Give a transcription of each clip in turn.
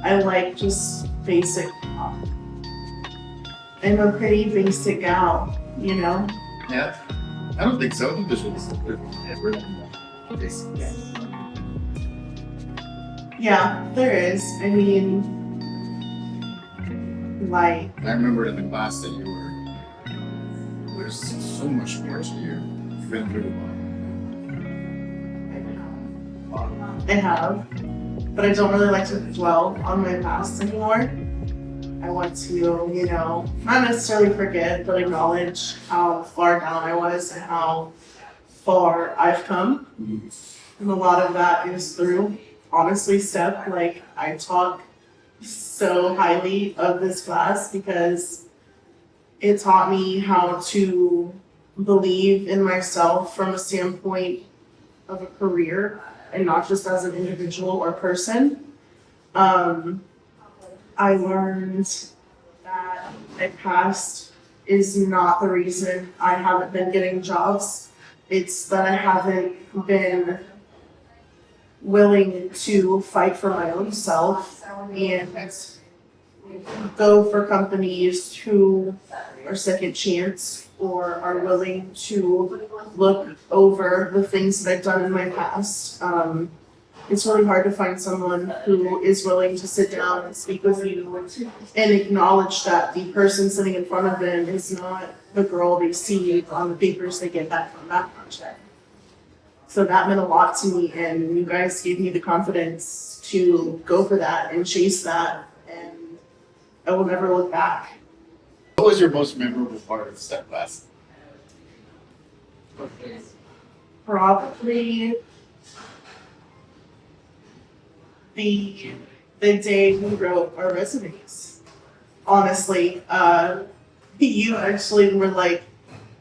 I like just basic pop. I'm a pretty basic gal, you know? Yeah. I don't think so. I think this was really basic. Yeah, there is. I mean, like, I remember in the class that you were. There's so much more to you. You've been through a lot. I have, but I don't really like to dwell on my past anymore. I want to, you know, not necessarily forget, but acknowledge how far down I was and how far I've come. And a lot of that is through, honestly, Steph. Like, I talk so highly of this class because it taught me how to believe in myself from a standpoint of a career and not just as an individual or person. I learned that my past is not the reason I haven't been getting jobs. It's that I haven't been willing to fight for my own self and go for companies who are second chance or are willing to look over the things that I've done in my past. It's really hard to find someone who is willing to sit down and speak with you and acknowledge that the person sitting in front of them is not the girl they see on the papers they get back from background check. So that meant a lot to me, and you guys gave me the confidence to go for that and chase that, and I will never look back. What was your most memorable part of the STEP class? Probably the day we wrote our resumes. Honestly, you actually were like,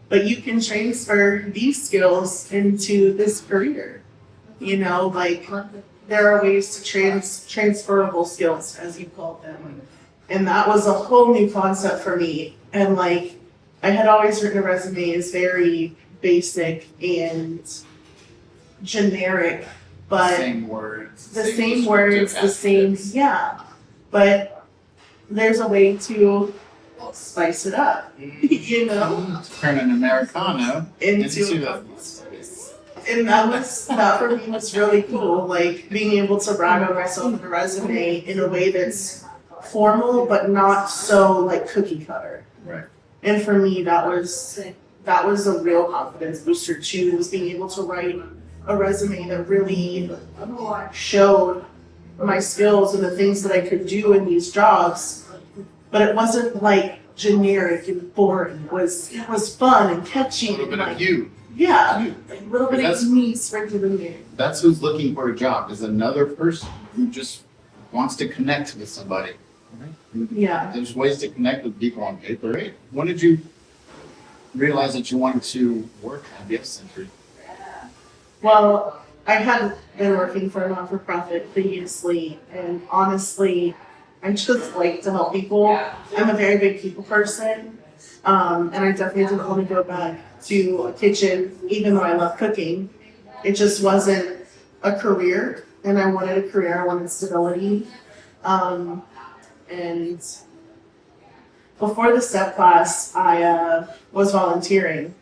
but you can transfer these skills into this career. You know, like there are ways to transferable skills, as you called them. And that was a whole new concept for me. And like, I had always written a resume as very basic and generic, but Same words. the same words, the same, yeah. But there's a way to spice it up, you know? Turn an Americano into a and that for me was really cool, like being able to brag on myself in a resume in a way that's formal but not so like cookie cutter. Right. And for me that was a real confidence booster too, was being able to write a resume that really showed my skills and the things that I could do in these jobs. But it wasn't like generic and boring. It was fun and catchy. A little bit and, of you. Yeah, a little bit That's- of me sprinkled in there. That's who's looking for a job, is another person who just wants to connect with somebody. Right? Yeah. There's ways to connect with people on paper, right? When did you realize that you wanted to work at Gift Center? Well, I had been working for a not-for-profit previously, and honestly, I just like to help people. I'm a very big people person, and I definitely didn't want to go back to a kitchen, even though I love cooking. It just wasn't a career, and I wanted a career. I wanted stability, and before the STEP class, I was volunteering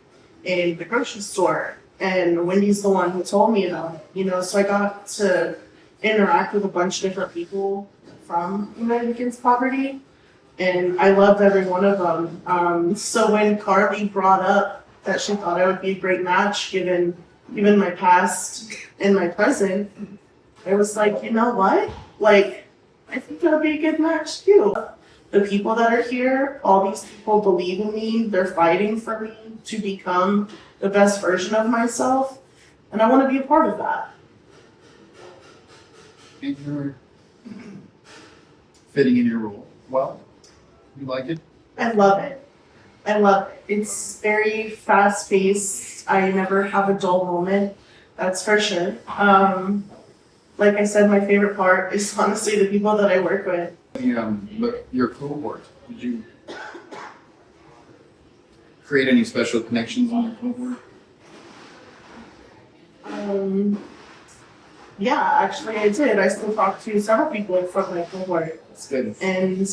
in the grocery store. And Wendy's the one who told me about it, you know, so I got to interact with a bunch of different people from United Against Poverty, and I loved every one of them. So when Carly brought up that she thought I would be a great match given my past and my present, I was like, you know what? Like, I think that'll be a good match too. The people that are here, all these people believe in me, they're fighting for me to become the best version of myself, and I want to be a part of that. And you're fitting in your role well. You like it? I love it. It's very fast paced. I never have a dull moment, that's for sure. Like I said, my favorite part is honestly the people that I work with. But your cohort, did you create any special connections on your cohort? Yeah, actually I did. I still talk to several people from my cohort. That's good. And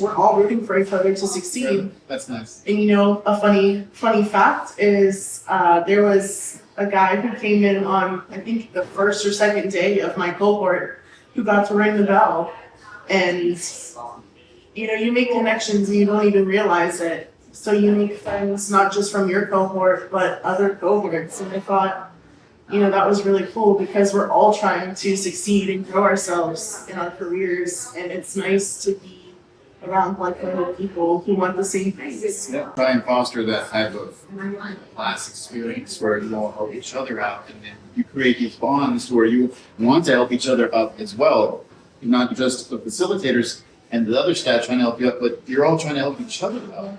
we're all rooting for each other to succeed. That's nice. And a funny fact is, there was a guy who came in on, I think, the first or second day of my cohort who got to ring the bell. And, you make connections and you don't even realize it. So you make friends not just from your cohort, but other cohorts. And I thought, that was really cool because we're all trying to succeed and grow ourselves in our careers. And it's nice to be around like-minded people who want the same things. Yeah. Try and foster that type of class experience where you all help each other out, and then you create these bonds where you want to help each other up as well. You're not just the facilitators and the other staff trying to help you up, but you're all trying to help each other out.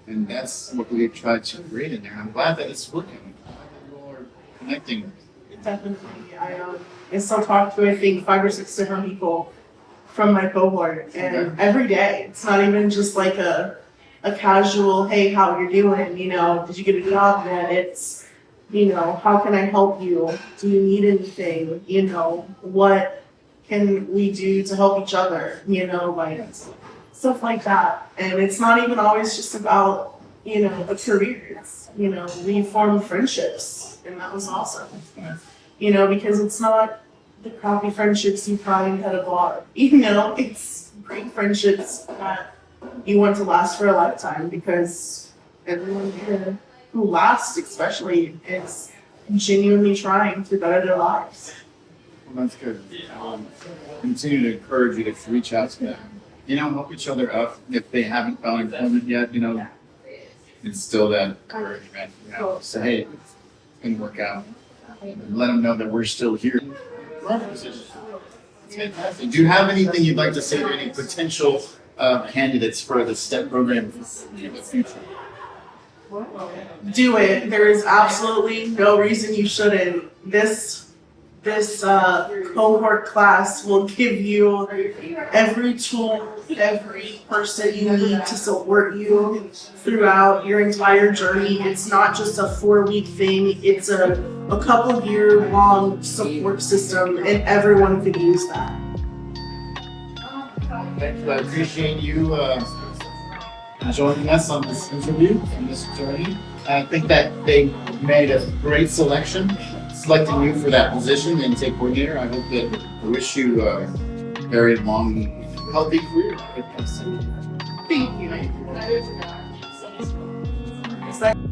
And that's what we've tried to create in there. I'm glad that it's working. I'm glad that you all are connecting. Definitely. I still talk to, I think, 5 or 6 different people from my cohort, and every day. It's not even just like a casual, hey, how you're doing, did you get a job yet? It's, how can I help you? Do you need anything? What can we do to help each other? Like stuff like that. And it's not even always just about, a career. It's, we form friendships, and that was awesome. Because it's not the crappy friendships you find at a bar. It's great friendships that you want to last for a lifetime, because everyone here who lasts especially is genuinely trying to better their lives. Well, that's good. Continue to encourage you to reach out to them. Help each other up if they haven't found employment yet. Instill that encouragement. Say, hey, it's gonna work out. And let them know that we're still here. Fantastic. Do you have anything you'd like to say to any potential candidates for the STEP program in the future? Do it. There is absolutely no reason you shouldn't. This cohort class will give you every tool, every person you need to support you throughout your entire journey. It's not just a 4-week thing. It's a couple year long support system, and everyone can use that. Thank you. I appreciate you joining us on this interview and this journey. I think that they made a great selection, selecting you for that position and take coordinator. I hope that I wish you a very long, healthy career. Thank you.